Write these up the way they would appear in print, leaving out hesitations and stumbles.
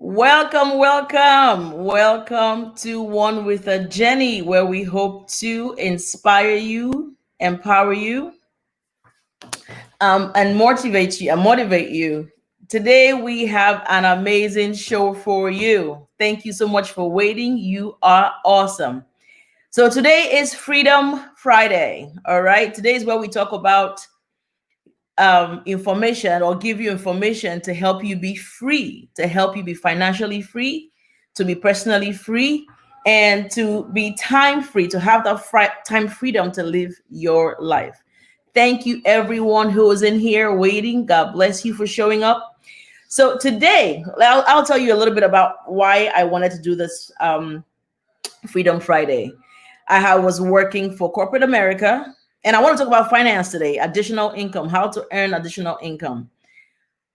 Welcome to One with a Jenny, where we hope to inspire you, empower you, and motivate you. Today we have an amazing show for you. Thank you so much for waiting. You are awesome. So today is Freedom Friday. All right. Today is where we talk about information or give you information to help you be free, to help you be financially free, to be personally free, and to be time free, to have that time freedom to live your life. Thank you, everyone who is in here waiting. God bless you for showing up. So today, I'll tell you a little bit about why I wanted to do this Freedom Friday. was working for corporate America, and I want to talk about finance today, additional income, how to earn additional income.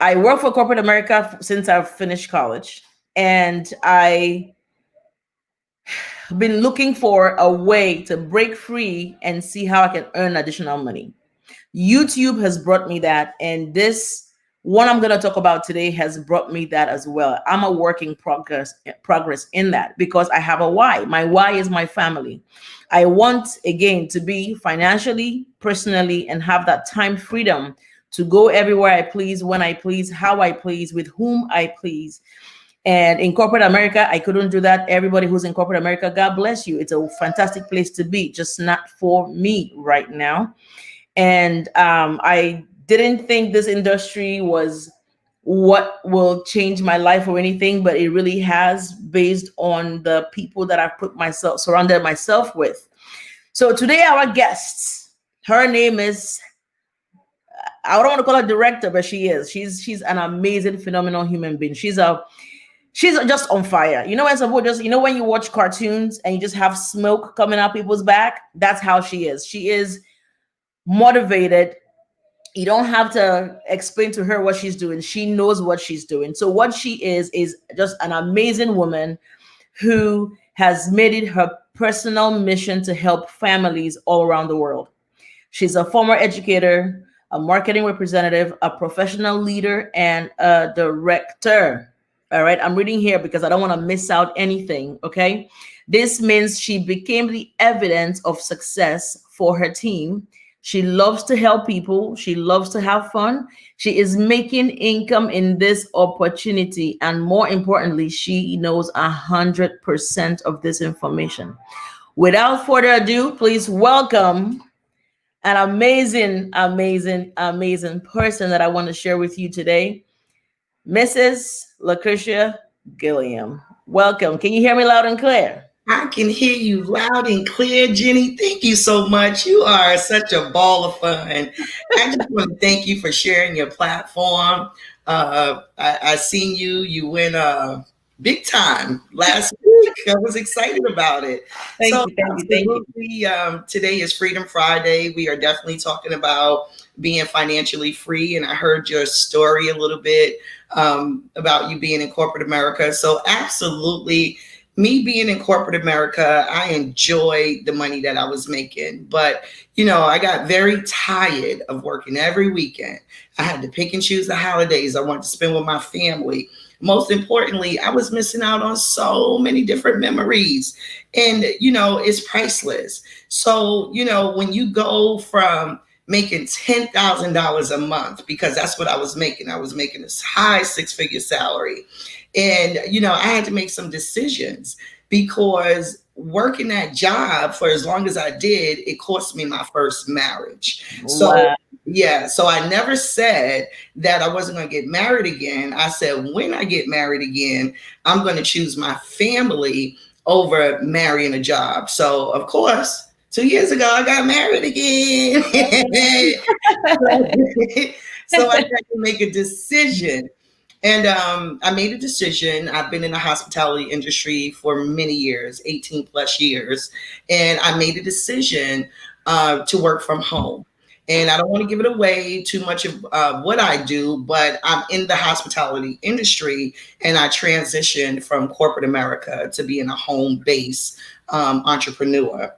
I work for corporate America since I've finished college, and I've been looking for a way to break free and see how I can earn additional money. YouTube has brought me that, and this one I'm going to talk about today has brought me that as well. I'm a working progress in that because I have a why. My why is my family. I want, again, to be financially, personally, and have that time freedom to go everywhere I please, when I please, how I please, with whom I please. And in corporate America, I couldn't do that. Everybody who's in corporate America, God bless you. It's a fantastic place to be, just not for me right now. And I didn't think this industry was what will change my life or anything, but it really has, based on the people that I've surrounded myself with. So today, our guest, her name is, I don't want to call her director, but she is. She's an amazing, phenomenal human being. She's just on fire. You know, when some people when you watch cartoons and you just have smoke coming out people's back, that's how she is. She is motivated. You don't have to explain to her what she's doing. She knows what she's doing. So what she is just an amazing woman who has made it her personal mission to help families all around the world. She's a former educator, a marketing representative, a professional leader, and a director. All right, I'm reading here because I don't want to miss out anything. Okay, this means she became the evidence of success for her team. She loves to help people. She loves to have fun. She is making income in this opportunity. And more importantly, she knows 100% of this information. Without further ado, please welcome an amazing, amazing, amazing person that I want to share with you today, Mrs. Lacretia Gilliam. Welcome. Can you hear me loud and clear? I can hear you loud and clear, Jenny. Thank you so much. You are such a ball of fun. I just want to thank you for sharing your platform. I seen you. You went big time last week. I was excited about it. Thank you. Today is Freedom Friday. We are definitely talking about being financially free. And I heard your story a little bit about you being in corporate America. So absolutely. Me being in corporate America, I enjoyed the money that I was making. But, I got very tired of working every weekend. I had to pick and choose the holidays I wanted to spend with my family. Most importantly, I was missing out on so many different memories. And, it's priceless. So, when you go from making $10,000 a month, because that's what I was making this high 6-figure salary. And, I had to make some decisions because working that job for as long as I did, it cost me my first marriage. So, Wow. yeah, so I never said that I wasn't going to get married again. I said, when I get married again, I'm going to choose my family over marrying a job. So, of course, 2 years ago, I got married again. So I had to make a decision. And I made a decision. I've been in the hospitality industry for many years, 18 plus years. And I made a decision to work from home. And I don't want to give it away too much of what I do, but I'm in the hospitality industry, and I transitioned from corporate America to being a home-based entrepreneur.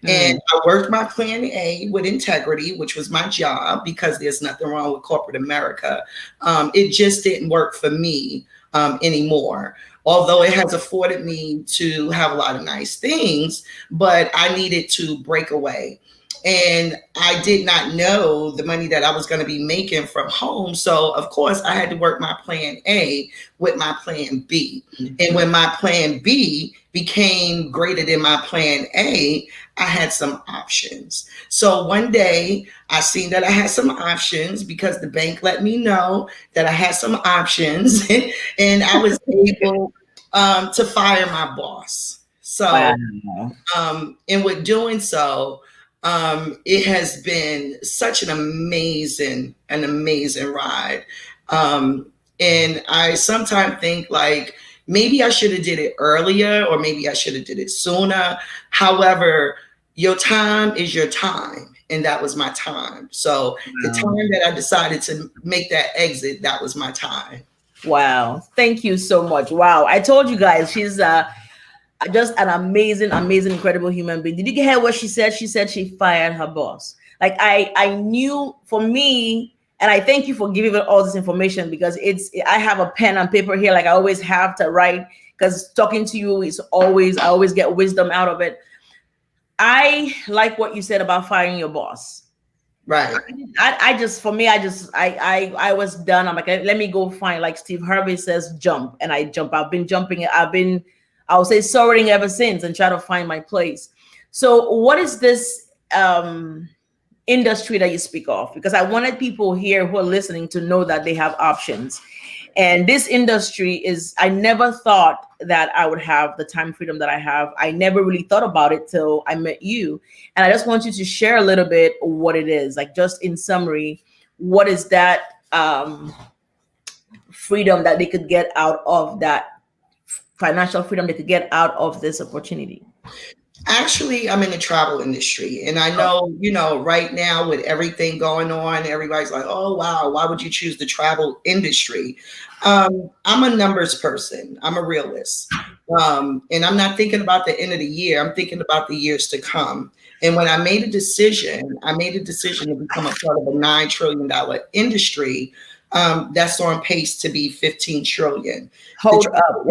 And I worked my plan A with integrity, which was my job, because there's nothing wrong with corporate America. It just didn't work for me anymore. Although it has afforded me to have a lot of nice things, but I needed to break away. And I did not know the money that I was going to be making from home. So, of course, I had to work my plan A with my plan B. And when my plan B became greater than my plan A, I had some options. So one day I seen that I had some options because the bank let me know that I had some options and I was able to fire my boss. So, Wow. and with doing so, it has been such an amazing ride. And I sometimes think like maybe I should have did it earlier or maybe I should have did it sooner. However, your time is your time. And that was my time. So the time that I decided to make that exit, that was my time. Wow. Thank you so much. Wow. I told you guys, she's just an amazing, amazing, incredible human being. Did you hear what she said? She said she fired her boss. Like I knew for me, and I thank you for giving me all this information because I have a pen and paper here, like I always have to write, because talking to you is always, I always get wisdom out of it. I like what you said about firing your boss. Right. I just, for me, I was done. I'm like, let me go find, like Steve Harvey says, jump. And I jump. I've been jumping. I would say soaring ever since and try to find my place. So what is this industry that you speak of? Because I wanted people here who are listening to know that they have options. And this industry is, I never thought that I would have the time freedom that I have. I never really thought about it till I met you. And I just want you to share a little bit what it is, like just in summary, what is that freedom that they could get out of that, financial freedom they could get out of this opportunity? Actually, I'm in the travel industry, and I know, right now with everything going on, everybody's like, "Oh, wow, why would you choose the travel industry?" I'm a numbers person. I'm a realist, and I'm not thinking about the end of the year. I'm thinking about the years to come. And when I made a decision to become a part of a $9 trillion industry that's on pace to be 15 trillion. Hold up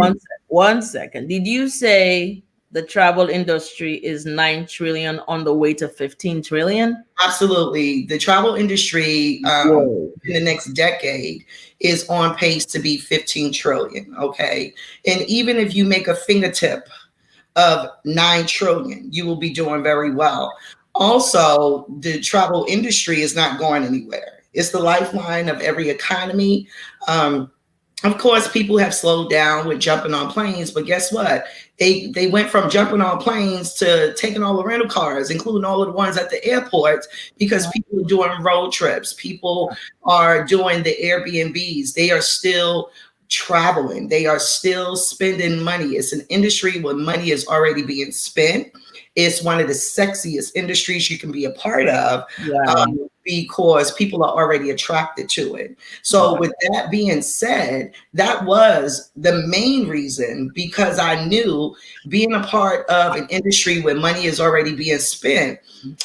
one second. Did you say the travel industry is 9 trillion on the way to 15 trillion? Absolutely. The travel industry in the next decade is on pace to be 15 trillion. Okay. And even if you make a fingertip of 9 trillion, you will be doing very well. Also, the travel industry is not going anywhere. It's the lifeline of every economy. Of course, people have slowed down with jumping on planes, but guess what? They went from jumping on planes to taking all the rental cars, including all of the ones at the airports, because people are doing road trips. People are doing the Airbnbs. They are still traveling. They are still spending money. It's an industry where money is already being spent. It's one of the sexiest industries you can be a part of. Because people are already attracted to it. So with that being said, that was the main reason, because I knew being a part of an industry where money is already being spent,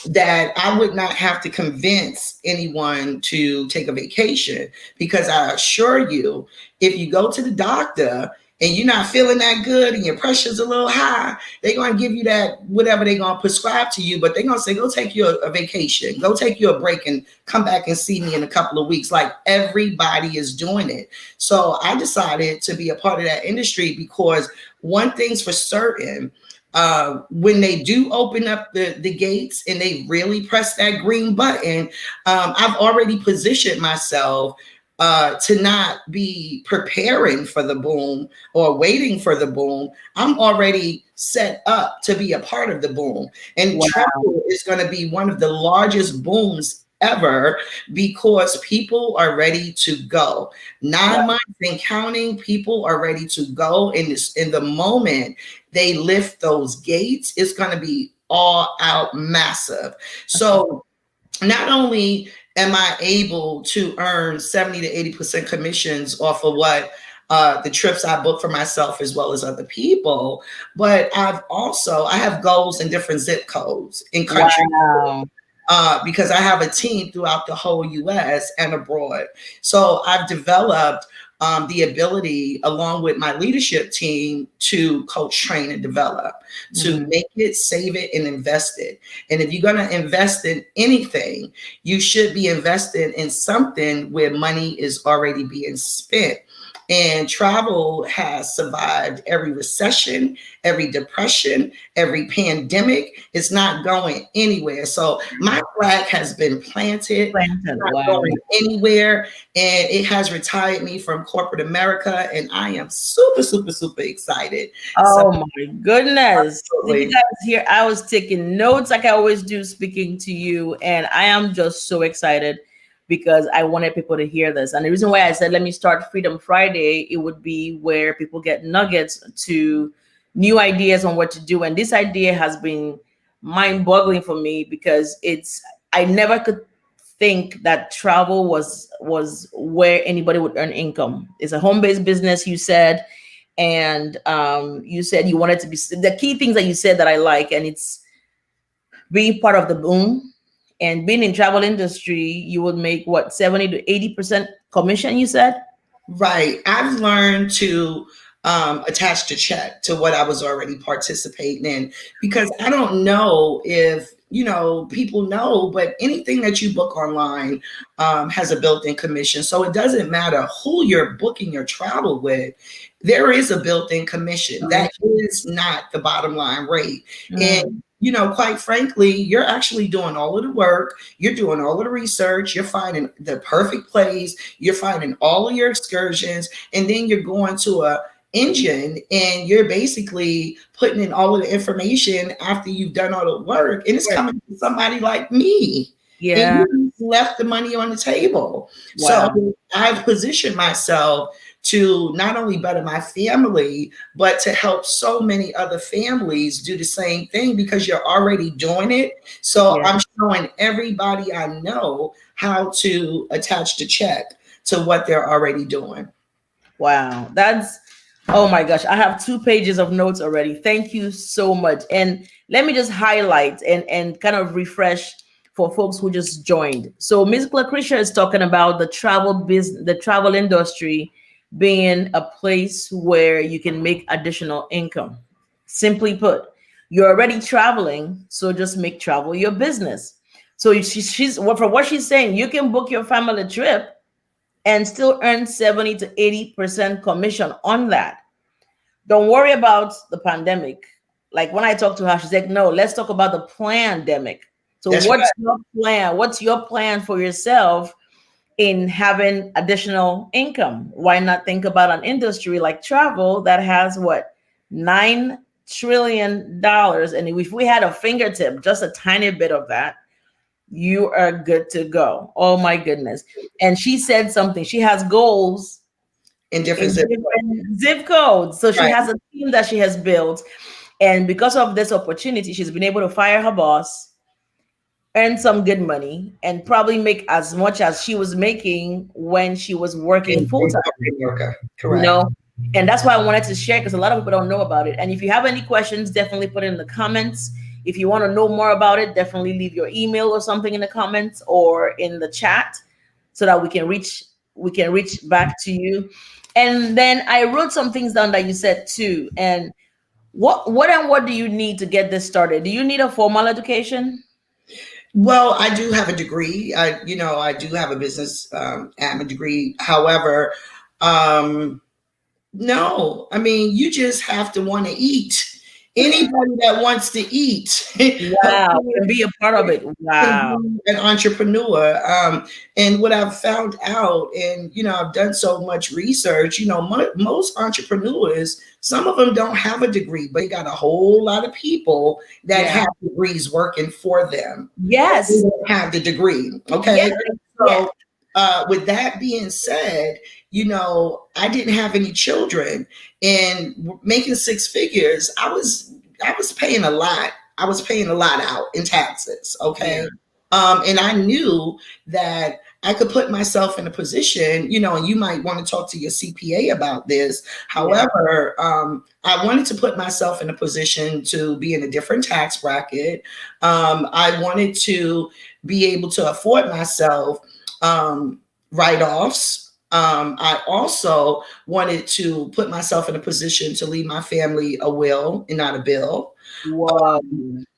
that I would not have to convince anyone to take a vacation. Because I assure you, if you go to the doctor and you're not feeling that good and your pressure's a little high, they're going to give you that, whatever they're going to prescribe to you, but they're going to say, go take you a vacation, go take you a break and come back and see me in a couple of weeks. Like, everybody is doing it. So I decided to be a part of that industry, because one thing's for certain, when they do open up the gates and they really press that green button, I've already positioned myself to not be preparing for the boom or waiting for the boom. I'm already set up to be a part of the boom. And travel is going to be one of the largest booms ever, because people are ready to go. 9 months and counting, people are ready to go. In the moment they lift those gates, it's going to be all out massive. So not only am I able to earn 70 to 80% commissions off of what the trips I book for myself as well as other people, but I have goals in different zip codes in countries. Because I have a team throughout the whole US and abroad. So I've developed the ability, along with my leadership team, to coach, train, and develop, to make it, save it, and invest it. And if you're going to invest in anything, you should be investing in something where money is already being spent. And travel has survived every recession, every depression, every pandemic. It's not going anywhere. So my flag has been planted, not Wow. going anywhere. And it has retired me from corporate America. And I am super, super, super excited. Oh my goodness. Did you Absolutely. guys hear? I was taking notes like I always do speaking to you. And I am just so excited because I wanted people to hear this. And the reason why I said, let me start Freedom Friday, it would be where people get nuggets to new ideas on what to do. And this idea has been mind boggling for me because I never could think that travel was where anybody would earn income. It's a home-based business, you said, and you said you wanted to be the key things that you said that I like, and it's being part of the boom and being in travel industry. You would make what, 70 to 80% commission, you said? Right. I've learned to attach the check to what I was already participating in, because I don't know if, people know, but anything that you book online has a built-in commission. So it doesn't matter who you're booking your travel with. There is a built-in commission. That is not the bottom line rate. And quite frankly, you're actually doing all of the work. You're doing all of the research. You're finding the perfect place. You're finding all of your excursions. And then you're going to a engine and you're basically putting in all of the information after you've done all the work. And it's coming from somebody like me. Yeah. And you left the money on the table. Wow. So I've positioned myself to not only better my family, but to help so many other families do the same thing, because you're already doing it. So I'm showing everybody I know how to attach the check to what they're already doing. Wow. Oh my gosh. I have 2 pages of notes already. Thank you so much. And let me just highlight and kind of refresh for folks who just joined. So Ms. Lacretia is talking about the travel business, the travel industry being a place where you can make additional income. Simply put, you're already traveling, so just make travel your business. So she's well, from what she's saying, you can book your family trip and still earn 70 to 80% commission on that. Don't worry about the pandemic. Like when I talked to her, she's like, no, let's talk about the pandemic. So That's what's right. your plan? What's your plan for yourself in having additional income? Why not think about an industry like travel that has what, $9 trillion? And if we had a fingertip, just a tiny bit of that, you are good to go. Oh my goodness. And she said something. She has goals In different in zip different zip codes. So she Right. has a team that she has built. And because of this opportunity, she's been able to fire her boss, earn some good money, and probably make as much as she was making when she was working full in time. America. You Correct. know, and that's why I wanted to share, because a lot of people don't know about it. And if you have any questions, definitely put it in the comments. If you want to know more about it, definitely leave your email or something in the comments or in the chat so that we can reach back to you. And then I wrote some things down that you said too. And what do you need to get this started? Do you need a formal education? Well, I do have a degree. I do have a business admin degree. However, um, no, I mean, you just have to want to eat. Anybody that wants to eat Wow, can be a part of it. can Wow. be an entrepreneur. And what I've found out, and I've done so much research. Most entrepreneurs, some of them don't have a degree, but they got a whole lot of people that Yeah. have degrees working for them. But they Yes. don't have the degree. Okay, Yes. Yes. so with that being said, I didn't have any children, and making six figures, I was paying a lot. I was paying a lot out in taxes. Okay. Yeah. And I knew that I could put myself in a position, and you might want to talk to your CPA about this. However, I wanted to put myself in a position to be in a different tax bracket. I wanted to be able to afford myself write-offs, I also wanted to put myself in a position to leave my family a will and not a bill. Wow.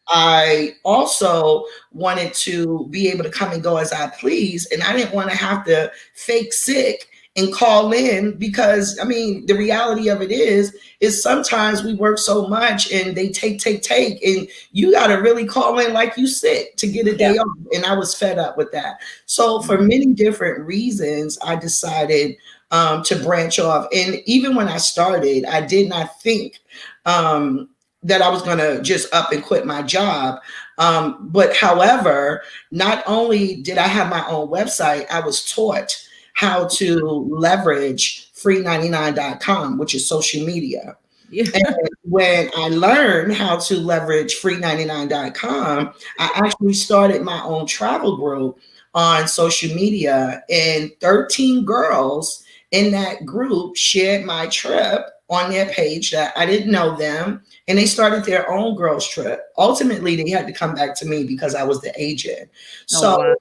I also wanted to be able to come and go as I please. And I didn't want to have to fake sick and call in because I mean the reality of it is sometimes we work so much and they take and you got to really call in like you sick to get a Yeah. day off, and I was fed up with that. So for many different reasons I decided to branch off, and even when I started I did not think um, that I was going to just up and quit my job. But however, not only did I have my own website, I was taught how to leverage free99.com, which is social media. Yeah. And when I learned how to leverage free99.com, I actually started my own travel group on social media, and 13 girls in that group shared my trip on their page that I didn't know them, and they started their own girls trip. Ultimately, they had to come back to me because I was the agent. Oh, So wow.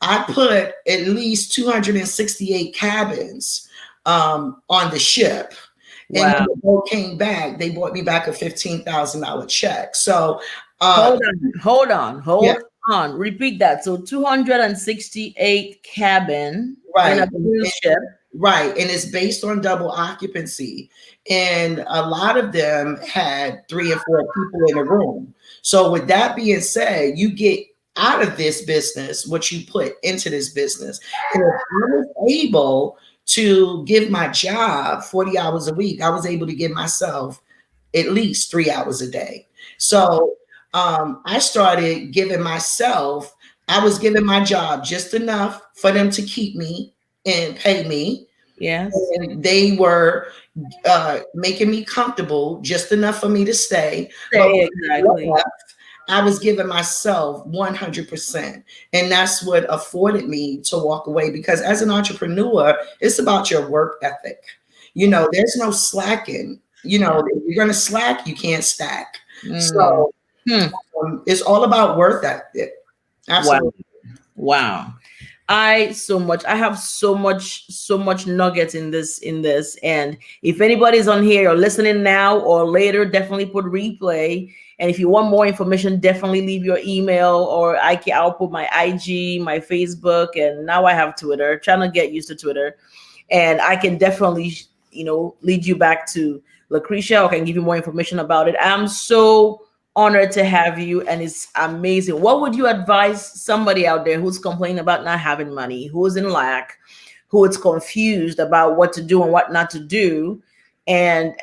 I put at least 268 cabins on the ship. And when Wow. the boat came back, they bought me back a $15,000 check. So, uh, Hold on. Hold on. yeah, Hold on. Repeat that. So 268 cabin in right. a cruise ship. Right. And it's based on double occupancy. And a lot of them had 3 and 4 people in a room. So, with that being said, you get out of this business what you put into this business. And if I was able to give my job 40 hours a week, I was able to give myself at least 3 hours a day. So, I started giving myself, I was giving my job just enough for them to keep me and pay me, Yes. and they were making me comfortable just enough for me to stay. But Say when I exactly. left, I was giving myself 100%. And that's what afforded me to walk away, because as an entrepreneur, it's about your work ethic. There's no slacking. Yeah. If you're going to slack, you can't stack. Mm. So Hmm. it's all about work ethic. Wow. Absolutely. Wow. I have so much nuggets in this. And if anybody's on here or listening now or later, definitely put replay. And if you want more information, definitely leave your email, or I'll put my IG, my Facebook, and now I have Twitter. Trying to get used to Twitter. And I can definitely, lead you back to Lacretia, or can give you more information about it. I'm so honored to have you, and it's amazing. What would you advise somebody out there who's complaining about not having money, who's in lack, who is confused about what to do and what not to do, and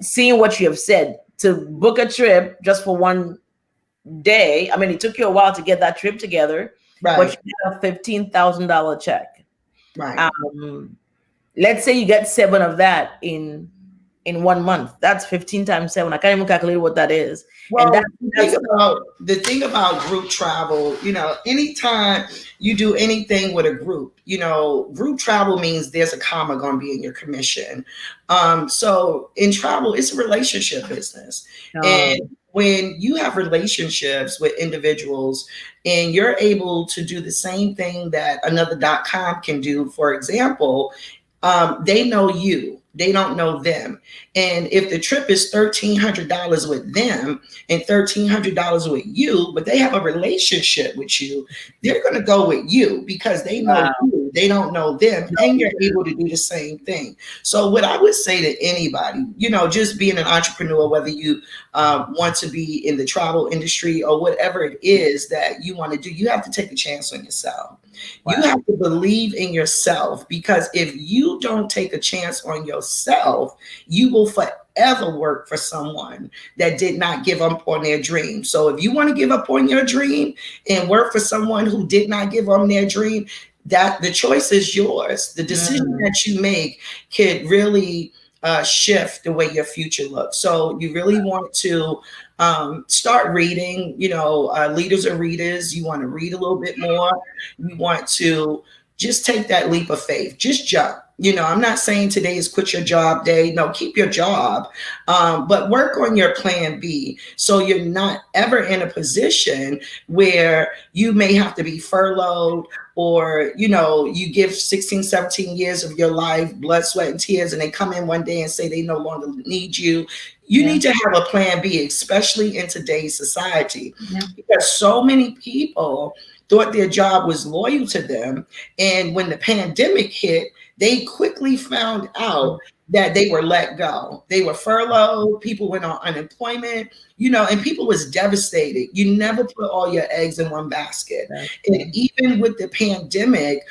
seeing what you have said, to book a trip just for one day? I mean, it took you a while to get that trip together, but Right. you got a $15,000 check. Right. Um, let's say you get seven of that in 1 month. That's 15 times seven. I can't even calculate what that is. And Well, that's the thing about group travel, anytime you do anything with a group, group travel means there's a comma going to be in your commission. So in travel, it's a relationship business. And when you have relationships with individuals and you're able to do the same thing that another .com can do, for example, they know you. They don't know them. And if the trip is $1,300 with them and $1,300 with you, but they have a relationship with you, they're going to go with you because they know wow. you. They don't know them, and you're able to do the same thing. So, what I would say to anybody, just being an entrepreneur, whether you want to be in the travel industry or whatever it is that you want to do, you have to take a chance on yourself. You Wow. have to believe in yourself, because if you don't take a chance on yourself, you will forever work for someone that did not give up on their dream. So if you want to give up on your dream and work for someone who did not give up on their dream, that the choice is yours. The decision Mm. that you make could really shift the way your future looks. So you really want to start reading. Leaders are readers. You want to read a little bit more. You want to just take that leap of faith. Just jump. I'm not saying today is quit your job day. No, keep your job, but work on your plan B so you're not ever in a position where you may have to be furloughed, or you give 16, 17 years of your life, blood, sweat, and tears, and they come in one day and say they no longer need you. You Yeah. need to have a plan B, especially in today's society, Yeah. because so many people thought their job was loyal to them. And when the pandemic hit, they quickly found out that they were let go. They were furloughed. People went on unemployment, and people was devastated. You never put all your eggs in one basket. And even with the pandemic,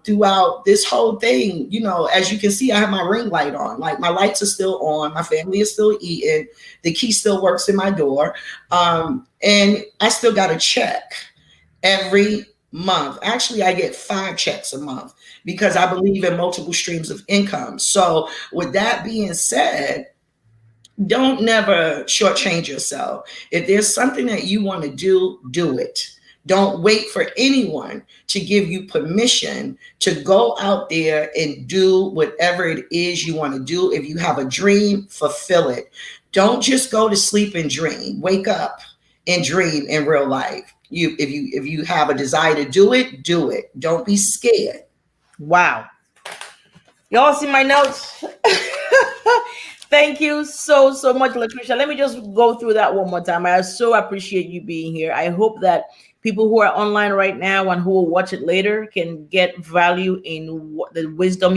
throughout this whole thing, as you can see, I have my ring light on. Like, my lights are still on. My family is still eating. The key still works in my door. And I still got a check every month. Actually, I get 5 checks a month because I believe in multiple streams of income. So, with that being said, don't never shortchange yourself. If there's something that you want to do, do it. Don't wait for anyone to give you permission to go out there and do whatever it is you want to do. If you have a dream, fulfill it. Don't just go to sleep and dream. Wake up and dream in real life. If you have a desire to do it, do it. Don't be scared. Wow. Y'all see my notes? Thank you so much, Lacretia. Let me just go through that one more time. I so appreciate you being here. I hope that people who are online right now and who will watch it later can get value in the wisdom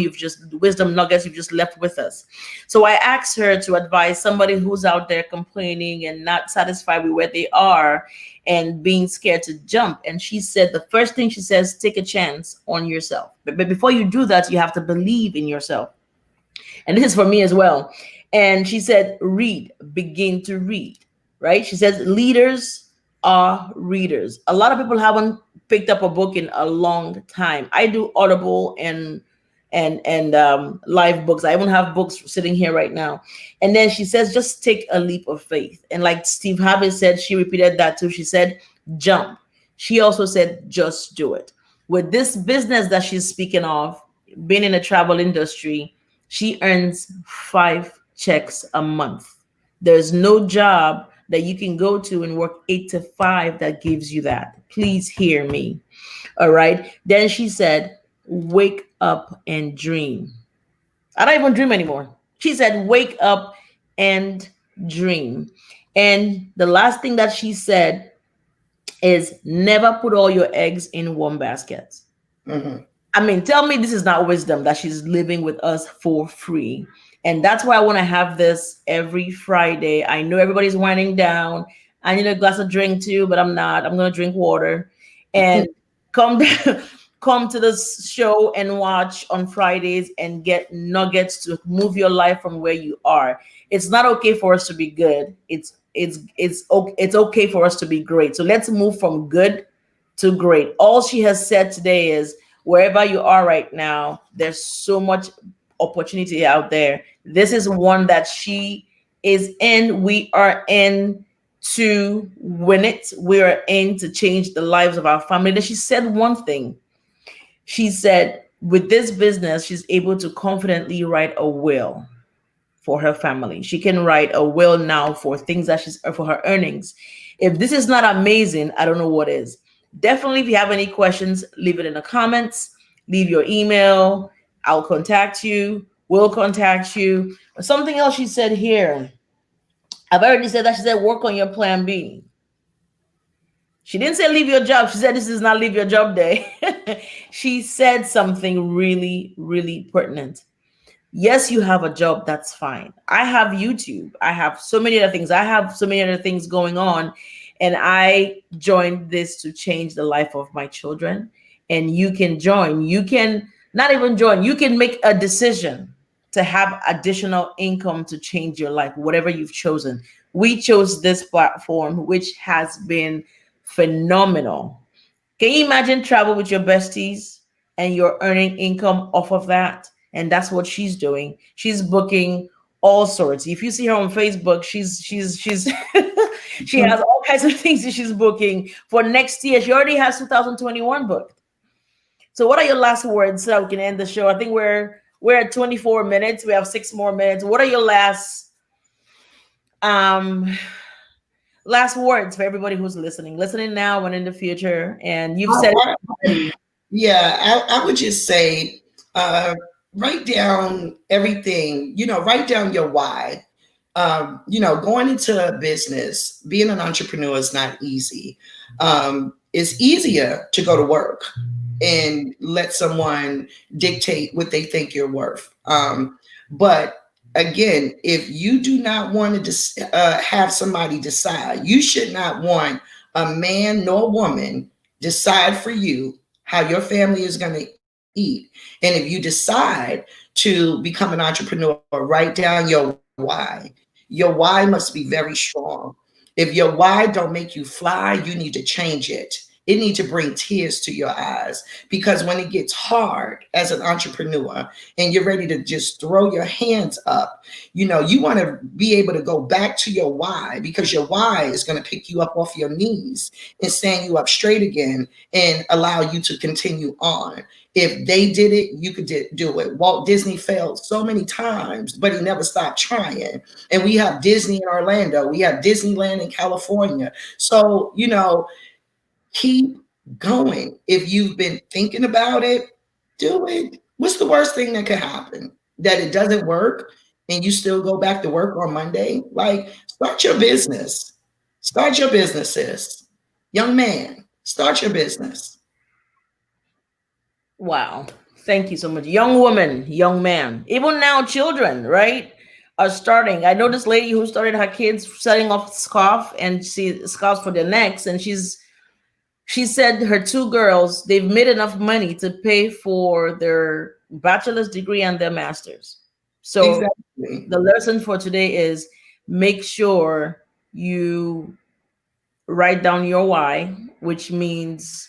nuggets you've just left with us. So I asked her to advise somebody who's out there complaining and not satisfied with where they are and being scared to jump. And she said the first thing she says, take a chance on yourself. But before you do that, you have to believe in yourself. And this is for me as well. And she said, read, begin to read, right? She says, leaders are readers. A lot of people haven't picked up a book in a long time. I do Audible and live books. I even have books sitting here right now. And then she says, just take a leap of faith. And like Steve Harvey said, she repeated that too. She said, jump. She also said, just do it. With this business that she's speaking of, being in the travel industry, she earns 5 checks a month. There's no job that you can go to and work 8 to 5 that gives you that. Please hear me. All right. Then she said, wake up and dream. I don't even dream anymore. She said, wake up and dream. And the last thing that she said is never put all your eggs in one basket. Mm-hmm. I mean, tell me this is not wisdom that she's living with us for free. And that's why I want to have this every Friday. I know everybody's winding down. I need a glass of drink too, but I'm not. I'm going to drink water and come come to this show and watch on Fridays and get nuggets to move your life from where you are. It's not okay for us to be good. It's okay for us to be great. So let's move from good to great. All she has said today is wherever you are right now, there's so much opportunity out there. This is one that she is in. We are in to win it. We are in to change the lives of our family. Then she said one thing. She said, with this business, she's able to confidently write a will for her family. She can write a will now for things that she's for her earnings. If this is not amazing, I don't know what is. Definitely, if you have any questions, leave it in the comments. Leave your email. I'll contact you. We'll contact you. Something else she said here. I've already said that. She said, work on your plan B. She didn't say leave your job. She said this is not leave your job day. She said something really, really pertinent. Yes, you have a job. That's fine. I have YouTube. I have so many other things. I have so many other things going on. And I joined this to change the life of my children. And you can join. You can not even join. You can make a decision to have additional income to change your life, whatever you've chosen. We chose this platform, which has been phenomenal. Can you imagine travel with your besties and you're earning income off of that? And that's what she's doing. She's booking all sorts. If you see her on Facebook, she's she has all kinds of things that she's booking for next year. She already has 2021 booked. So what are your last words so that we can end the show? I think we're at 24 minutes. We have 6 more minutes. What are your um last words for everybody who's listening now and in the future? And you've said it I, already. Yeah, I would just say uh, write down everything, write down your why. Going into a business, being an entrepreneur is not easy. It's easier to go to work and let someone dictate what they think you're worth. But again, if you do not want to have somebody decide, you should not want a man nor woman decide for you how your family is going to eat. And if you decide to become an entrepreneur, write down your why. Your why must be very strong. If your why don't make you fly, you need to change it. It needs to bring tears to your eyes, because when it gets hard as an entrepreneur and you're ready to just throw your hands up, you want to be able to go back to your why, because your why is going to pick you up off your knees and stand you up straight again and allow you to continue on. If they did it, you could do it. Walt Disney failed so many times, but he never stopped trying. And we have Disney in Orlando, we have Disneyland in California. So, keep going. If you've been thinking about it, do it. What's the worst thing that could happen? That it doesn't work and you still go back to work on Monday? Like, start your business. Start your businesses. Young man, start your business. Wow. Thank you so much. Young woman, young man, even now children, right? Are starting. I know this lady who started her kids setting off scarf and she scarves for their necks, and she said her two girls, they've made enough money to pay for their bachelor's degree and their master's. So Exactly. the lesson for today is make sure you write down your why, which means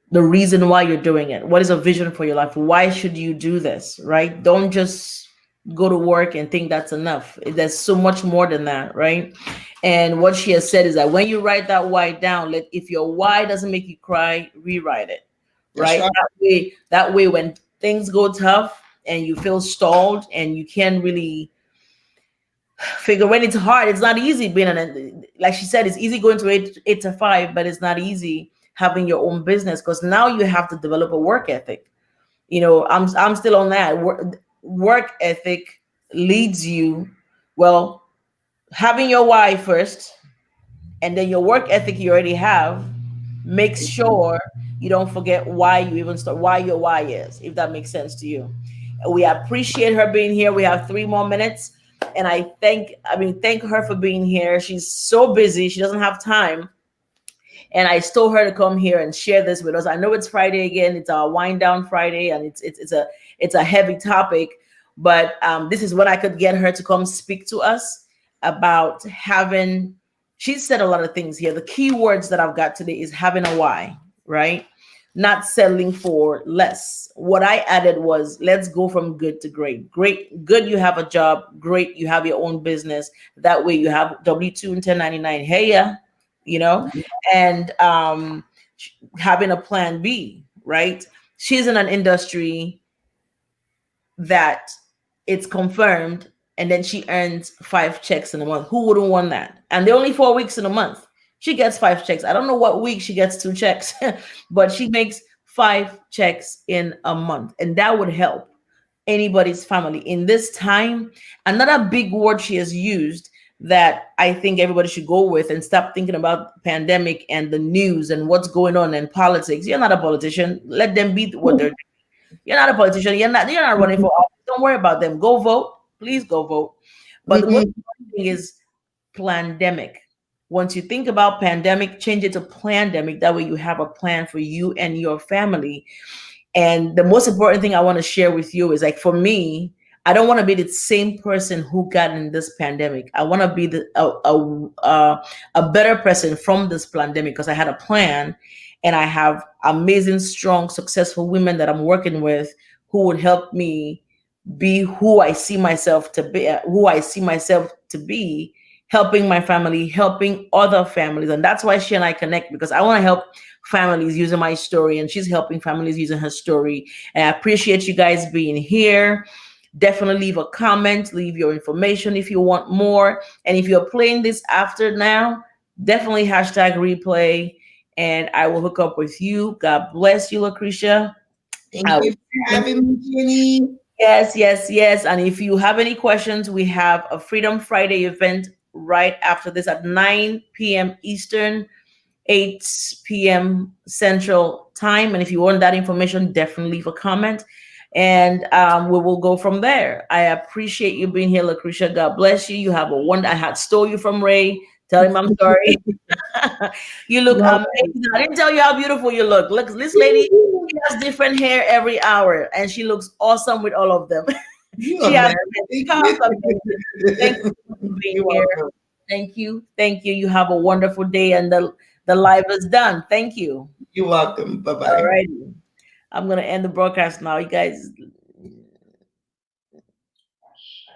the reason why you're doing it. What is a vision for your life? Why should you do this? Right? Don't just go to work and think that's enough. There's so much more than that, right? And what she has said is that when you write that why down, if your why doesn't make you cry, rewrite it. That's Right? right. That way when things go tough and you feel stalled and you can't really figure, when it's hard, it's not easy being like she said, it's easy going to eight to five, but it's not easy having your own business, because now you have to develop a work ethic. I'm still on that. Work ethic leads you, well, having your why first, and then your work ethic you already have. Make sure you don't forget why you even start, why your why is, if that makes sense to you. We appreciate her being here. We have 3 more minutes. And thank her for being here. She's so busy. She doesn't have time. And I told her to come here and share this with us. I know it's Friday again. It's our wind down Friday, and it's a heavy topic. But this is when I could get her to come speak to us about having. She said a lot of things here. The key words that I've got today is having a why, right? Not settling for less. What I added was, let's go from good to great. Great, good, you have a job. Great, you have your own business. That way you have W-2 and 1099. Hey, yeah, you know, and having a plan B, right? She's in an industry that it's confirmed, and then she earns 5 checks in a month. Who wouldn't want that? And they're only 4 weeks in a month. She gets 5 checks. I don't know what week she gets 2 checks, but she makes 5 checks in a month. And that would help anybody's family in this time. Another big word she has used that I think everybody should go with and stop thinking about pandemic and the news and what's going on in politics. You're not a politician. Let them be what they're doing. You're not a politician. You're not running for office. Don't worry about them. Go vote. Please go vote. But the most Mhm. important thing is pandemic. Once you think about pandemic, change it to plandemic. That way you have a plan for you and your family. And the most important thing I want to share with you is, like, for me, I don't want to be the same person who got in this pandemic. I want to be a better person from this pandemic, because I had a plan, and I have amazing, strong, successful women that I'm working with who would help me be who I see myself to be, helping my family, helping other families. And that's why she and I connect, because I want to help families using my story, and she's helping families using her story. And I appreciate you guys being here. Definitely leave a comment, leave your information if you want more. And if you're playing this after now, definitely hashtag replay, and I will hook up with you. God bless you, Lacretia. Thank I you will for having me, Jenny. Yes, yes, yes. And if you have any questions, we have a Freedom Friday event right after this at 9 p.m. Eastern, 8 p.m. Central Time. And if you want that information, definitely leave a comment, and we will go from there. I appreciate you being here, Lucretia. God bless you. You have a wonder. I had stole you from Ray. Tell him I'm sorry. You look No, amazing. I didn't tell you how beautiful you look. Look, this lady, she has different hair every hour, and she looks awesome with all of them. you She are has married. scarves amazing. Thank you for being You're here. welcome. Thank you. Thank you. You have a wonderful day, and the live is done. Thank you. You're welcome. Bye All bye. righty. I'm gonna end the broadcast now. You guys